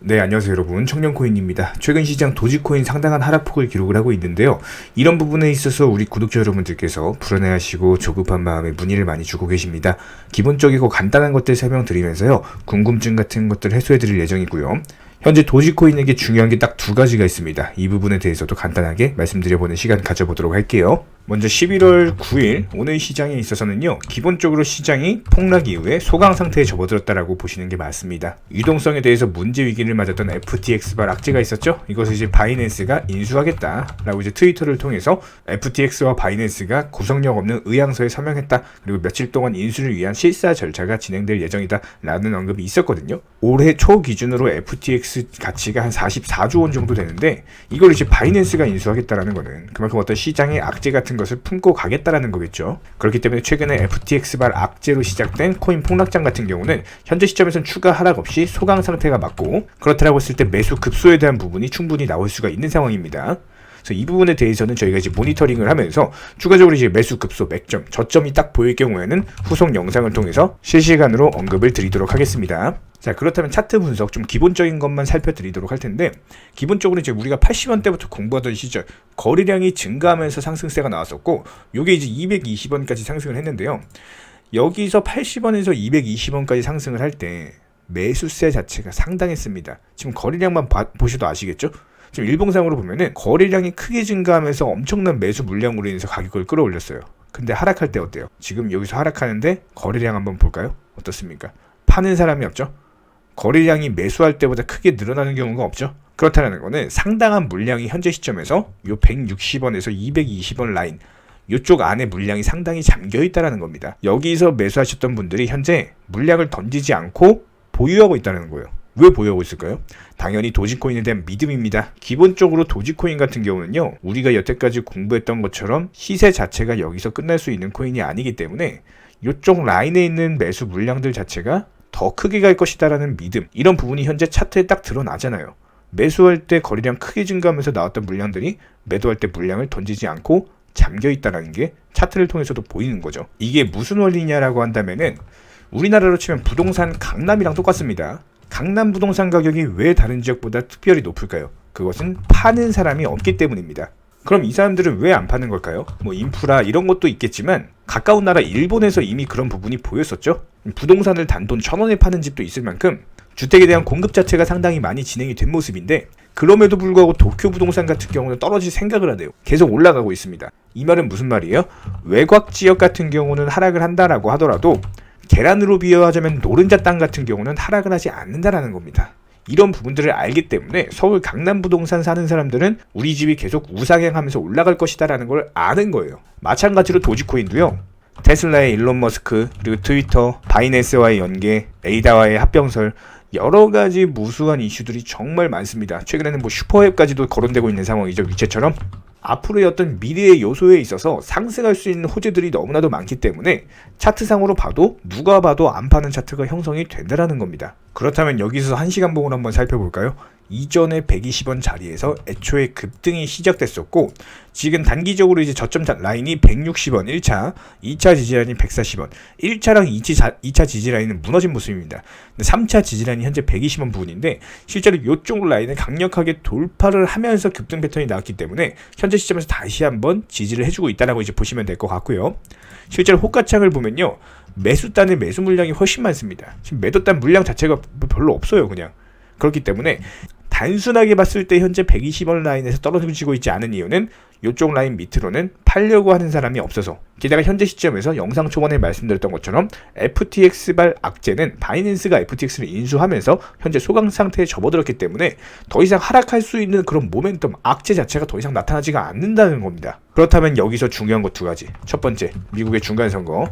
네, 안녕하세요 여러분, 청년코인입니다. 최근 시장 도지코인 상당한 하락폭을 기록을 하고 있는데요. 이런 부분에 있어서 우리 구독자 여러분들께서 불안해하시고 조급한 마음에 문의를 많이 주고 계십니다. 기본적이고 간단한 것들 설명드리면서요, 궁금증 같은 것들 해소해드릴 예정이고요. 현재 도지코인에게 중요한 게 딱 두 가지가 있습니다. 이 부분에 대해서도 간단하게 말씀드려보는 시간 가져보도록 할게요. 먼저 11월 9일 오늘 시장에 있어서는요, 기본적으로 시장이 폭락 이후에 소강 상태에 접어들었다라고 보시는 게 맞습니다. 유동성에 대해서 문제 위기를 맞았던 FTX발 악재가 있었죠. 이것을 이제 바이낸스가 인수하겠다라고 이제 트위터를 통해서 FTX와 바이낸스가 구속력 없는 의향서에 서명했다. 그리고 며칠 동안 인수를 위한 실사 절차가 진행될 예정이다라는 언급이 있었거든요. 올해 초 기준으로 FTX 가치가 한 44조 원 정도 되는데, 이걸 이제 바이낸스가 인수하겠다라는 거는 그만큼 어떤 시장의 악재 같은 것을 품고 가겠다라는 거겠죠. 그렇기 때문에 최근에 FTX발 악재로 시작된 코인 폭락장 같은 경우는 현재 시점에서는 추가 하락 없이 소강 상태가 맞고, 그렇다라고 했을 때 매수 급소에 대한 부분이 충분히 나올 수가 있는 상황입니다. 그래서 이 부분에 대해서는 저희가 이제 모니터링을 하면서 추가적으로 이제 매수 급소, 맥점, 저점이 딱 보일 경우에는 후속 영상을 통해서 실시간으로 언급을 드리도록 하겠습니다. 자, 그렇다면 차트 분석 좀 기본적인 것만 살펴드리도록 할 텐데, 기본적으로 이제 우리가 80원대부터 공부하던 시절 거래량이 증가하면서 상승세가 나왔었고, 요게 이제 220원까지 상승을 했는데요. 여기서 80원에서 220원까지 상승을 할 때 매수세 자체가 상당했습니다. 지금 거래량만 보셔도 아시겠죠? 지금 일봉상으로 보면은 거래량이 크게 증가하면서 엄청난 매수 물량으로 인해서 가격을 끌어올렸어요. 근데 하락할 때 어때요? 지금 여기서 하락하는데 거래량 한번 볼까요? 어떻습니까? 파는 사람이 없죠? 거래량이 매수할 때보다 크게 늘어나는 경우가 없죠? 그렇다는 거는 상당한 물량이 현재 시점에서 요 160원에서 220원 라인, 이쪽 안에 물량이 상당히 잠겨있다는 겁니다. 여기서 매수하셨던 분들이 현재 물량을 던지지 않고 보유하고 있다는 거예요. 왜 보유하고 있을까요? 당연히 도지코인에 대한 믿음입니다. 기본적으로 도지코인 같은 경우는요, 우리가 여태까지 공부했던 것처럼 시세 자체가 여기서 끝날 수 있는 코인이 아니기 때문에 이쪽 라인에 있는 매수 물량들 자체가 더 크게 갈 것이다라는 믿음, 이런 부분이 현재 차트에 딱 드러나잖아요. 매수할 때 거래량 크게 증가하면서 나왔던 물량들이 매도할 때 물량을 던지지 않고 잠겨있다는 게 차트를 통해서도 보이는 거죠. 이게 무슨 원리냐라고 한다면은, 우리나라로 치면 부동산 강남이랑 똑같습니다. 강남 부동산 가격이 왜 다른 지역보다 특별히 높을까요? 그것은 파는 사람이 없기 때문입니다. 그럼 이 사람들은 왜 안 파는 걸까요? 뭐 인프라 이런 것도 있겠지만, 가까운 나라 일본에서 이미 그런 부분이 보였었죠. 부동산을 단돈 1,000원에 파는 집도 있을 만큼 주택에 대한 공급 자체가 상당히 많이 진행이 된 모습인데, 그럼에도 불구하고 도쿄 부동산 같은 경우는 떨어질 생각을 하네요. 계속 올라가고 있습니다. 이 말은 무슨 말이에요? 외곽 지역 같은 경우는 하락을 한다라고 하더라도 계란으로 비유하자면 노른자 땅 같은 경우는 하락을 하지 않는다라는 겁니다. 이런 부분들을 알기 때문에 서울 강남 부동산 사는 사람들은 우리 집이 계속 우상향하면서 올라갈 것이다라는 걸 아는 거예요. 마찬가지로 도지코인도요, 테슬라의 일론 머스크, 그리고 트위터, 바이낸스와의 연계, 에이다와의 합병설, 여러 가지 무수한 이슈들이 정말 많습니다. 최근에는 뭐 슈퍼앱까지도 거론되고 있는 상황이죠, 위챗처럼. 앞으로의 어떤 미래의 요소에 있어서 상승할 수 있는 호재들이 너무나도 많기 때문에 차트상으로 봐도 누가 봐도 안 파는 차트가 형성이 된다라는 겁니다. 그렇다면 여기서 1시간 봉을 한번 살펴볼까요? 이전에 120원 자리에서 애초에 급등이 시작됐었고, 지금 단기적으로 이제 저점 라인이 160원 1차, 2차 지지라인이 140원, 1차랑 2차 지지라인은 무너진 모습입니다. 근데 3차 지지라인이 현재 120원 부분인데, 실제로 이쪽 라인을 강력하게 돌파를 하면서 급등 패턴이 나왔기 때문에 현재 시점에서 다시 한번 지지를 해주고 있다라고 이제 보시면 될 것 같고요. 실제로 호가창을 보면요, 매수단의 매수 물량이 훨씬 많습니다. 지금 매도단 물량 자체가 별로 없어요, 그냥. 그렇기 때문에 단순하게 봤을 때 현재 120원 라인에서 떨어지고 있지 않은 이유는 이쪽 라인 밑으로는 팔려고 하는 사람이 없어서, 게다가 현재 시점에서 영상 초반에 말씀드렸던 것처럼 FTX발 악재는 바이낸스가 FTX를 인수하면서 현재 소강 상태에 접어들었기 때문에 더 이상 하락할 수 있는 그런 모멘텀, 악재 자체가 더 이상 나타나지가 않는다는 겁니다. 그렇다면 여기서 중요한 것 두 가지. 첫 번째, 미국의 중간선거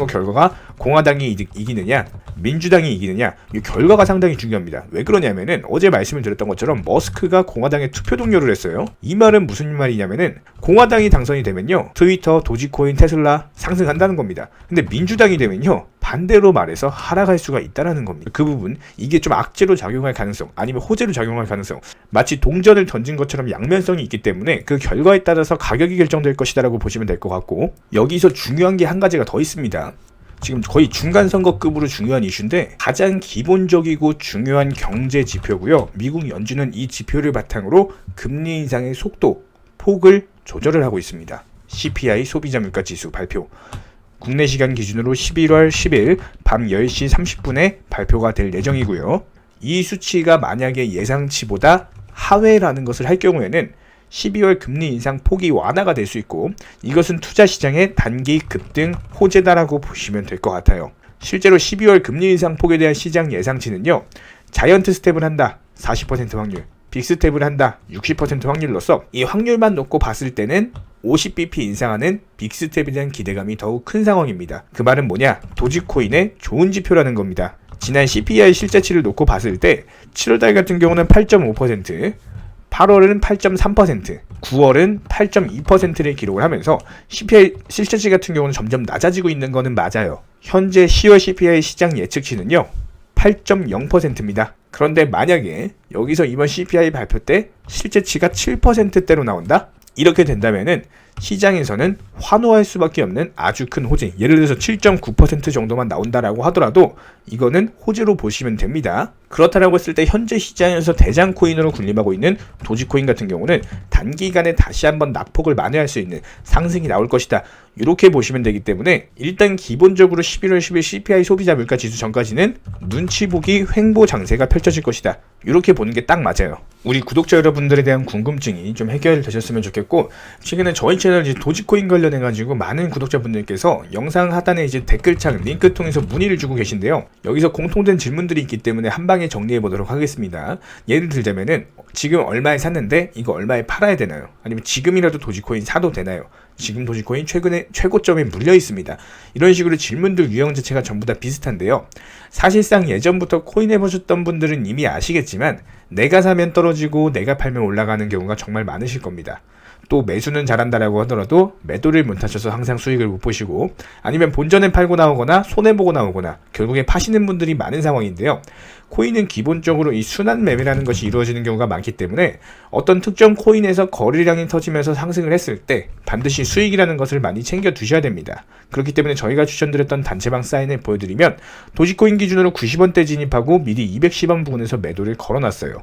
결과가 공화당이 이기느냐 민주당이 이기느냐, 이 결과가 상당히 중요합니다. 왜 그러냐면은 어제 말씀을 드렸던 것처럼 머스크가 공화당에 투표 동료를 했어요. 이 말은 무슨 말이냐면은 공화당이 당선이 되면요, 트위터, 도지코인, 테슬라 상승한다는 겁니다. 근데 민주당이 되면요, 반대로 말해서 하락할 수가 있다는 겁니다. 그 부분, 이게 좀 악재로 작용할 가능성, 아니면 호재로 작용할 가능성, 마치 동전을 던진 것처럼 양면성이 있기 때문에 그 결과에 따라서 가격이 결정될 것이다라고 보시면 될 것 같고, 여기서 중요한 게 한 가지가 더 있습니다. 지금 거의 중간 선거급으로 중요한 이슈인데 가장 기본적이고 중요한 경제 지표고요. 미국 연준은 이 지표를 바탕으로 금리 인상의 속도, 폭을 조절을 하고 있습니다. CPI 소비자 물가 지수 발표. 국내 시간 기준으로 11월 10일 밤 10시 30분에 발표가 될 예정이고요. 이 수치가 만약에 예상치보다 하회라는 것을 할 경우에는 12월 금리 인상 폭이 완화가 될 수 있고 이것은 투자 시장의 단기 급등 호재다라고 보시면 될 것 같아요. 실제로 12월 금리 인상 폭에 대한 시장 예상치는요. 자이언트 스텝을 한다 40% 확률, 빅스텝을 한다 60% 확률로서 이 확률만 놓고 봤을 때는 50bp 인상하는 빅스텝에 대한 기대감이 더욱 큰 상황입니다. 그 말은 뭐냐? 도지코인의 좋은 지표라는 겁니다. 지난 CPI 실제치를 놓고 봤을 때 7월달 같은 경우는 8.5%, 8월은 8.3%, 9월은 8.2%를 기록을 하면서 CPI 실제치 같은 경우는 점점 낮아지고 있는 거는 맞아요. 현재 10월 CPI 시장 예측치는요. 8.0%입니다. 그런데 만약에 여기서 이번 CPI 발표 때 실제치가 7%대로 나온다? 이렇게 된다면은 시장에서는 환호할 수밖에 없는 아주 큰 호재, 예를 들어서 7.9% 정도만 나온다라고 하더라도 이거는 호재로 보시면 됩니다. 그렇다라고 했을 때 현재 시장에서 대장 코인으로 군림하고 있는 도지코인 같은 경우는 단기간에 다시 한번 낙폭을 만회할 수 있는 상승이 나올 것이다. 이렇게 보시면 되기 때문에 일단 기본적으로 11월 10일 CPI 소비자 물가 지수 전까지는 눈치 보기 횡보 장세가 펼쳐질 것이다. 이렇게 보는 게 딱 맞아요. 우리 구독자 여러분들에 대한 궁금증이 좀 해결되셨으면 좋겠고, 최근에 저희 채널 이제 도지코인 관련해가지고 많은 구독자분들께서 영상 하단에 이제 댓글창 링크 통해서 문의를 주고 계신데요. 여기서 공통된 질문들이 있기 때문에 한 방에 정리해 보도록 하겠습니다. 예를 들자면은 지금 얼마에 샀는데 이거 얼마에 팔아야 되나요? 아니면 지금이라도 도지코인 사도 되나요? 지금 도지코인 최근에 최고점에 물려 있습니다. 이런 식으로 질문들 유형 자체가 전부 다 비슷한데요. 사실상 예전부터 코인 해보셨던 분들은 이미 아시겠지만 내가 사면 떨어지고 내가 팔면 올라가는 경우가 정말 많으실 겁니다. 또 매수는 잘한다라고 하더라도 매도를 못하셔서 항상 수익을 못 보시고, 아니면 본전에 팔고 나오거나 손해보고 나오거나 결국에 파시는 분들이 많은 상황인데요. 코인은 기본적으로 이 순환 매매라는 것이 이루어지는 경우가 많기 때문에 어떤 특정 코인에서 거래량이 터지면서 상승을 했을 때 반드시 수익이라는 것을 많이 챙겨 두셔야 됩니다. 그렇기 때문에 저희가 추천드렸던 단체방 사인을 보여드리면 도지코인 기준으로 90원대 진입하고 미리 210원 부근에서 매도를 걸어놨어요.